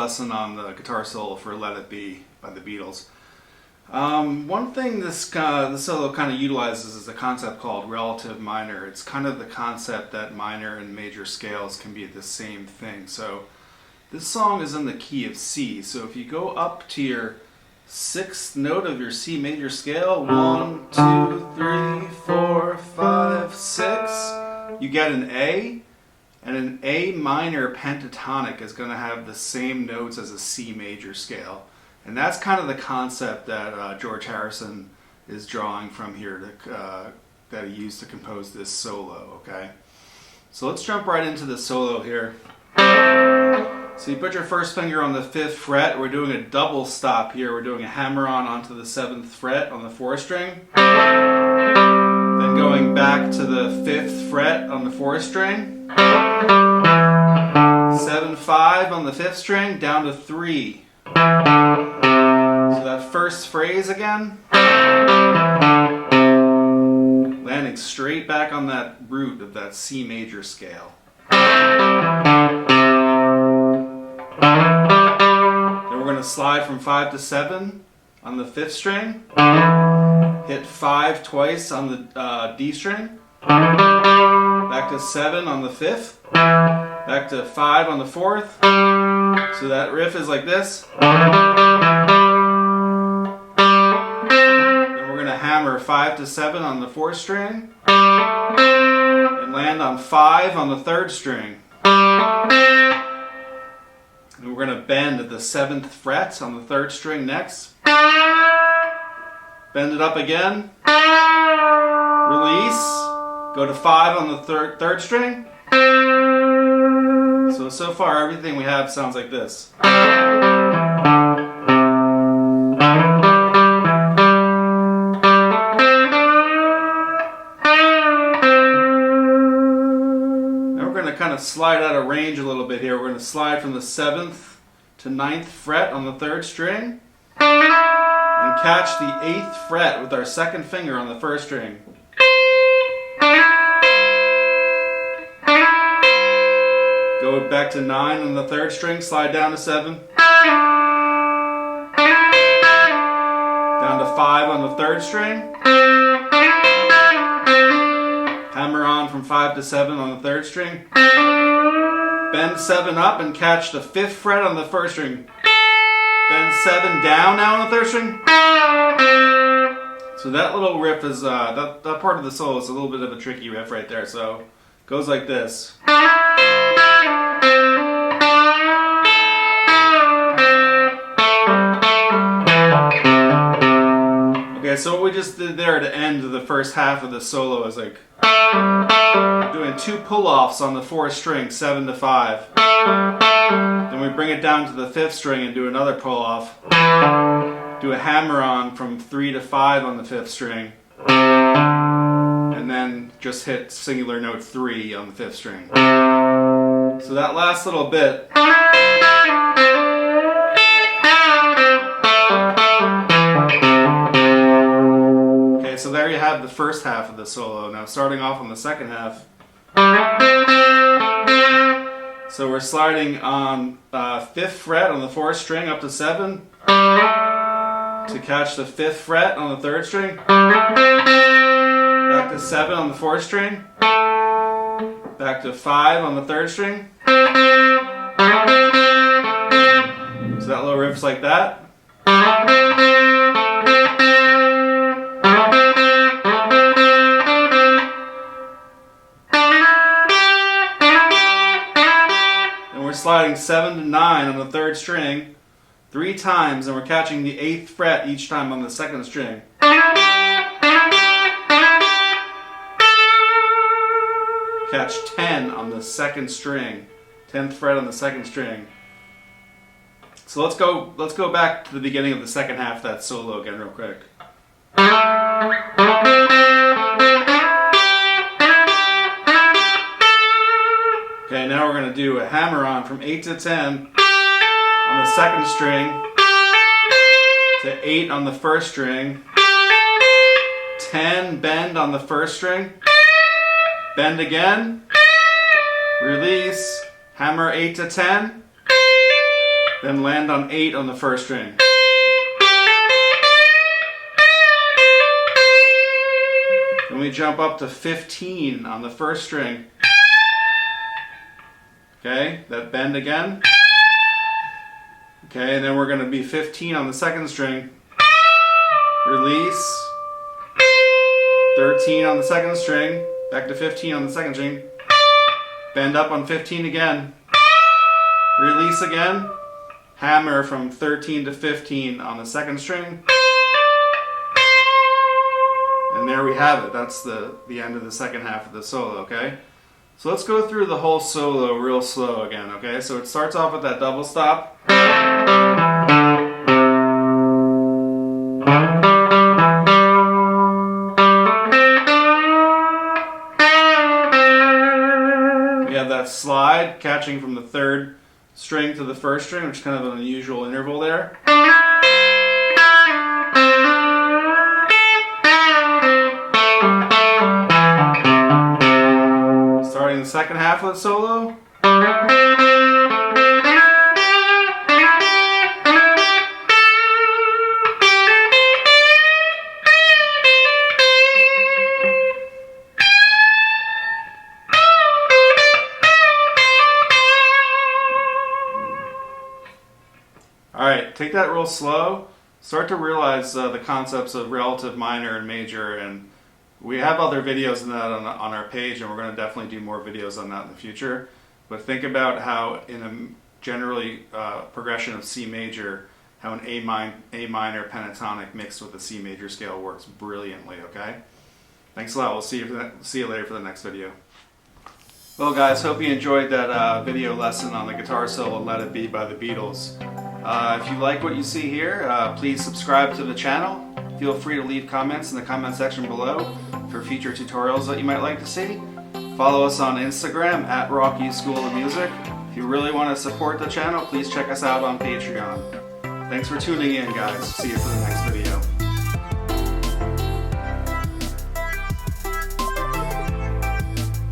lesson on the guitar solo for Let It Be by the Beatles. One thing this solo kind of utilizes is a concept called relative minor. It's kind of the concept that minor and major scales can be the same thing. So this song is in the key of C. So if you go up to your sixth note of your C major scale, 1, 2, 3, 4, 5, 6, you get an A. And an A minor pentatonic is going to have the same notes as a C major scale. And that's kind of the concept that George Harrison is drawing from here that he used to compose this solo, okay? So let's jump right into the solo here. So you put your first finger on the 5th fret. We're doing a double stop here. We're doing a hammer-on onto the 7th fret on the 4th string. Then going back to the 5th fret on the 4th string. 7-5 on the 5th string, down to 3. So that first phrase again, landing straight back on that root of that C major scale. Then we're going to slide from 5 to 7 on the 5th string, hit 5 twice on the D string, back to 7 on the 5th, back to 5 on the 4th. So that riff is like this. Then we're going to hammer 5 to 7 on the 4th string and land on 5 on the 3rd string. And we're going to bend at the 7th fret on the 3rd string next. Bend it up again. Release. Go to 5 on the 3rd string. So far everything we have sounds like this. Now we're going to kind of slide out of range a little bit here. We're going to slide from the 7th to 9th fret on the 3rd string and catch the 8th fret with our 2nd finger on the 1st string. Go back to 9 on the 3rd string, slide down to 7. Down to 5 on the 3rd string. Hammer on from 5 to 7 on the 3rd string. Bend 7 up and catch the 5th fret on the 1st string. Bend 7 down now on the 3rd string. So that little riff is, that part of the solo is a little bit of a tricky riff right there. So it goes like this. Okay, so what we just did there at the end of the first half of the solo is like doing 2 pull-offs on the 4th string, 7 to 5. Then we bring it down to the 5th string and do another pull-off. Do a hammer-on from 3 to 5 on the 5th string. And then just hit singular note 3 on the 5th string. So that last little bit. Okay, so there you have the first half of the solo. Now starting off on the second half. So we're sliding on 5th fret on the 4th string up to 7 to catch the 5th fret on the 3rd string. Back to 7 on the 4th string. Back to 5 on the 3rd string. So that little riff's like that. And we're sliding 7 to 9 on the 3rd string 3 times, and we're catching the 8th fret each time on the 2nd string. Catch 10 on the 2nd string, 10th fret on the 2nd string. So let's go back to the beginning of the second half of that solo again real quick. Okay, now we're going to do a hammer-on from 8 to 10 on the 2nd string to 8 on the 1st string, 10 bend on the 1st string, bend again, release, hammer 8 to 10, Then land on 8 on the first string. Then we jump up to 15 on the first string. Okay, that bend again. Okay, and then we're going to be 15 on the second string. Release. 13 on the second string. Back to 15 on the second string. Bend up on 15 again. Release again. Hammer from 13 to 15 on the second string. And there we have it. That's the end of the second half of the solo, okay? So let's go through the whole solo real slow again, okay? So it starts off with that double stop. We have that slide catching from the third string to the first string, which is kind of an unusual interval there. Starting the second half of the solo. Alright, take that real slow. Start to realize the concepts of relative minor and major, and we have other videos on that on our page, and we're going to definitely do more videos on that in the future. But think about how in a generally progression of C major, how an A minor pentatonic mixed with the C major scale works brilliantly, okay? Thanks a lot. We'll see you later for the next video. Well guys, hope you enjoyed that video lesson on the guitar solo Let It Be by the Beatles. If you like what you see here, please subscribe to the channel. Feel free to leave comments in the comment section below for future tutorials that you might like to see. Follow us on Instagram at Rocky School of Music. If you really want to support the channel, please check us out on Patreon. Thanks for tuning in, guys. See you for the next video.